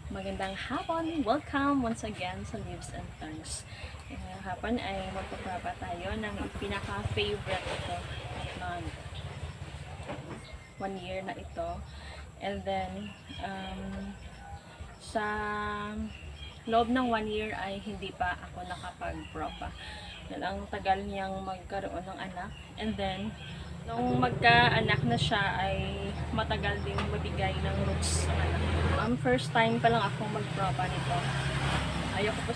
Magandang hapon! Welcome once again sa Lives and Tongues. Ngayong hapon ay magpapapa tayo ng pinaka-favorite ko na 1 year na ito. And then, sa loob ng 1 year ay hindi pa ako nakapag-propa. Dahil ang tagal niyang magkaroon ng anak. And then, nung magka-anak na siya ay matagal din mabigay ng roots ng anak. First time pa lang akong mag-propa nito. Ayoko po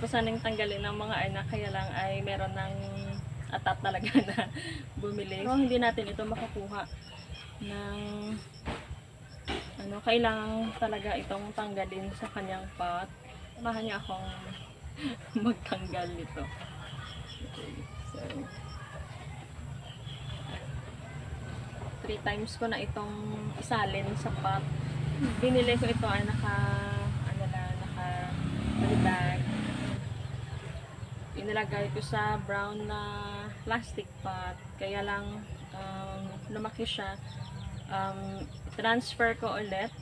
sanang tanggalin ng mga anak, kaya lang ay meron ng atat talaga na bumili. Pero hindi natin ito makakuha ng kailangan talaga itong tanggalin sa kanyang pot. Samahan niya akong magtanggal nito. Okay, so 3 times ko na itong isalin sa pot. Binili ko ito ay naka bag. Inilagay ko sa brown na plastic pot. Kaya lang lumaki siya. Transfer ko ulit.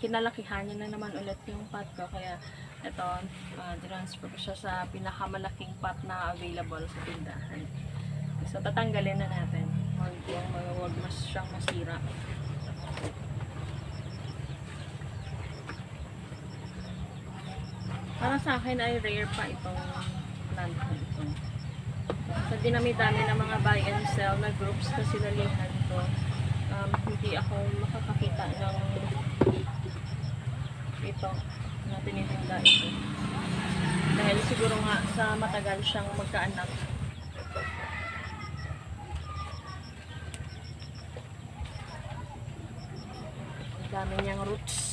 Kinalakihan niya na naman ulit yung pot ko. Kaya ito, transfer ko siya sa pinakamalaking pot na available sa tindahan. So tatanggalin na natin. Huwag siyang masira. Para sa akin ay rare pa itong plant na ito. Sa dinami-dami ng mga buy and sell na groups na sinalihan ko, hindi ako makakakita ng ito na tinitinda ito. Dahil siguro nga sa matagal siyang magkaanak. Dami niyang roots.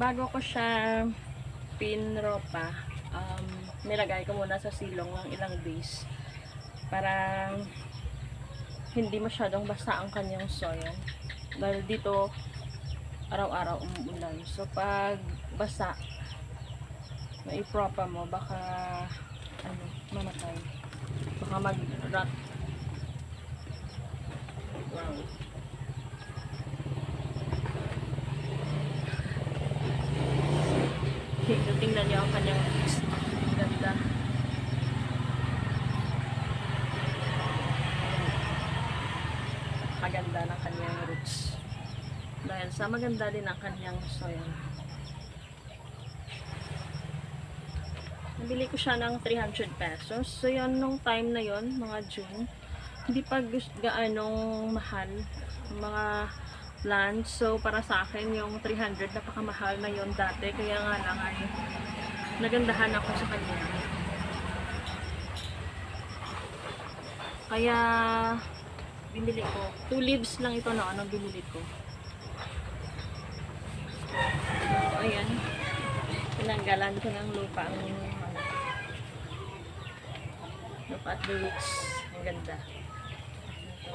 Bago ko siya pinropa, nilagay ko muna sa silong ng ilang days para hindi masyadong basa ang kanyang soil. Dahil dito araw-araw umuulan. So pag basa, maipropa mo, baka mamatay. Baka mag-rot. Wow. Tingnan niyo ang kanyang roots. Ganda. Maganda ng kanyang roots. Dahil sa maganda din ang kanyang soil. Nabili ko siya ng 300 pesos. So yun, nung time na yon, mga June, hindi pa gaanong mahal mga plants. So para sa akin yung 300 napakamahal na yon dati, kaya nga lang ay nagandahan ako sa kanya. Kaya binili ko 2 leaves lang ito na binili ko. So ayan, tinanggalan ko ng lupa at the roots. Ang ganda. So,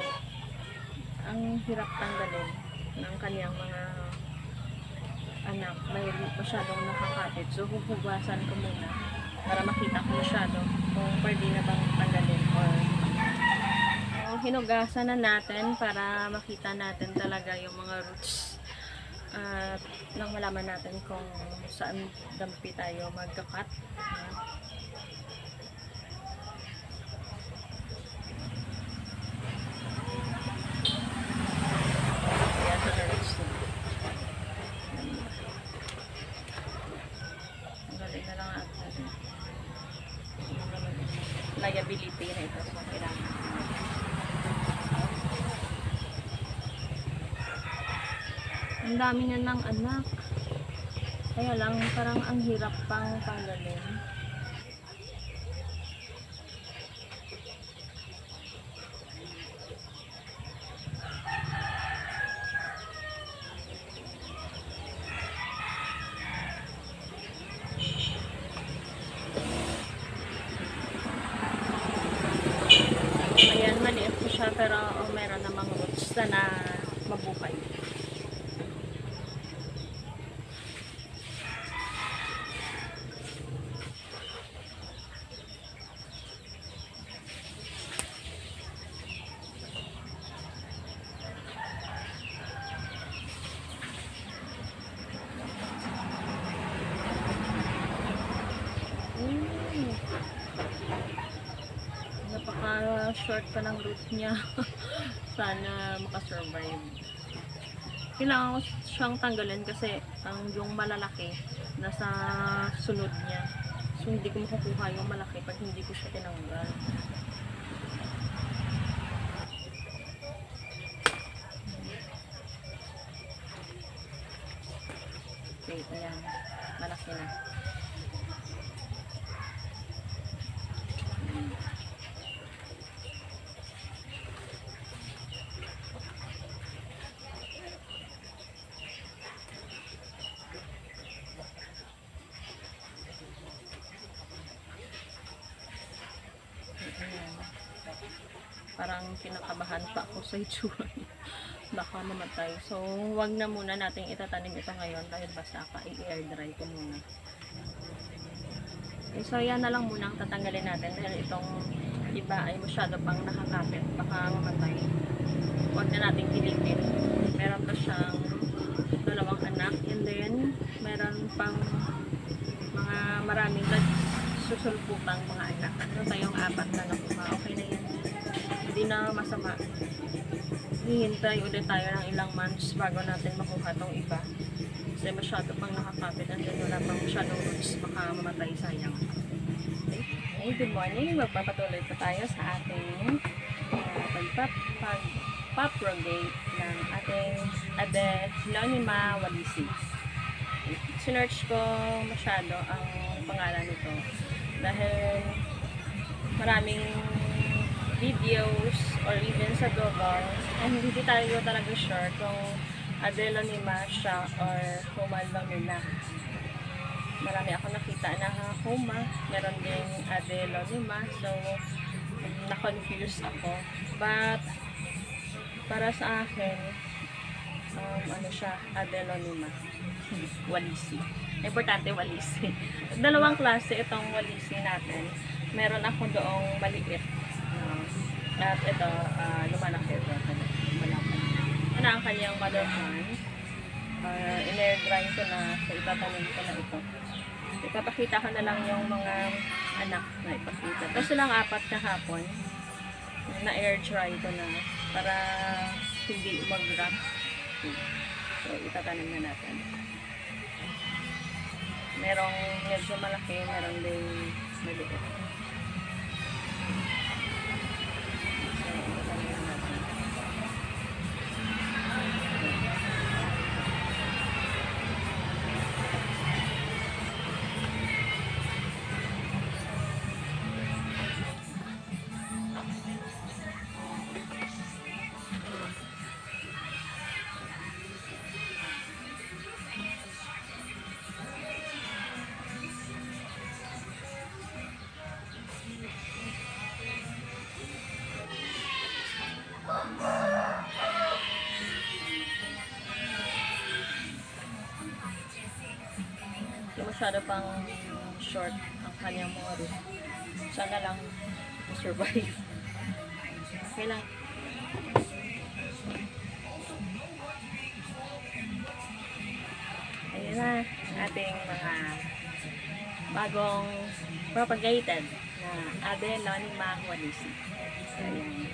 ang hirap tanggalin ng kanyang mga anak dahil masyadong nakakapit. So huhugasan ko muna para makita ko masyado kung pwede na bang tanggalin or hinugasan na natin para makita natin talaga yung mga roots at nang malaman natin kung saan dampi tayo magkakat. Liability na ito, so kailangan. Ang dami niya ng anak, kaya lang parang ang hirap pang tanggalin. Maliit po siya pero meron namang roots na mabukay. short pa ng root niya. Sana makasurvive. Kailangan ko siyang tanggalin kasi yung malalaki nasa sunod niya. So hindi ko makukuha yung malaki pag hindi ko siya tinanggal. Okay, ayan. Malaki na. Parang kinakabahan pa ako sa itsura niya. Baka mamatay. So, wag na muna nating itatanim ito ngayon dahil basa pa. I-air dry ko muna. Okay, so, yan na lang muna ang tatanggalin natin dahil itong iba ay masyado pang nakakapit. Baka mamatay. Wag na nating pilitin. Meron pa siyang 2 anak and then meron pang mga maraming susulputang mga anak. Meron tayong 4 na nakuha. Okay na yan. Hindi na masama. Hihintay ulit tayo ng ilang months bago natin makuha tong iba. Kasi masyado pang nakakapit and then wala pang masyadong roots. Baka mamatay, sayang. Okay. Hey, good morning. Magpapatuloy pa tayo sa ating pag-propagate ng ating Adelonima walisi. Sinearch ko masyado ang pangalan nito dahil maraming videos or even sa Google and hindi tayo talaga sure kung Adelonima siya or Humalonima. Marami ako nakita na Huma, meron ding Adelonima, so na-confuse ako. But para sa akin, ano siya, Adelonima walisi. Importante walisi. 2 klase itong walisi natin. Meron ako doong maliit. At ito, lumalaki ito. Malaki. Ano ang kanyang mother plant? In-air dry ko na. So, itatanim ko na ito. Ipapakita ko na lang yung mga anak na ipakita. Ito silang 4 kahapon. Na-air dry ko na. Para hindi mag-wrap. So, itatanim na natin. Merong medyo malaki, merong din maliit. Masyado pang short ang kanyang mga root. Sana lang survive. Okay lang. Ayan na ating mga bagong propagated na Adelonima walisi. Ayan.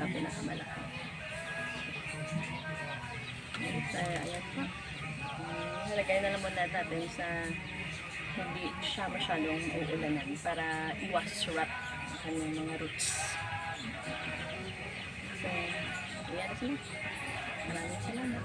Pinakamalaki. Ayan po. Halagay na lang muna natin sa hindi siya masyadong uulanan para iwas rot ang kanyang mga roots. So, ayan na sila. Maraming salamat.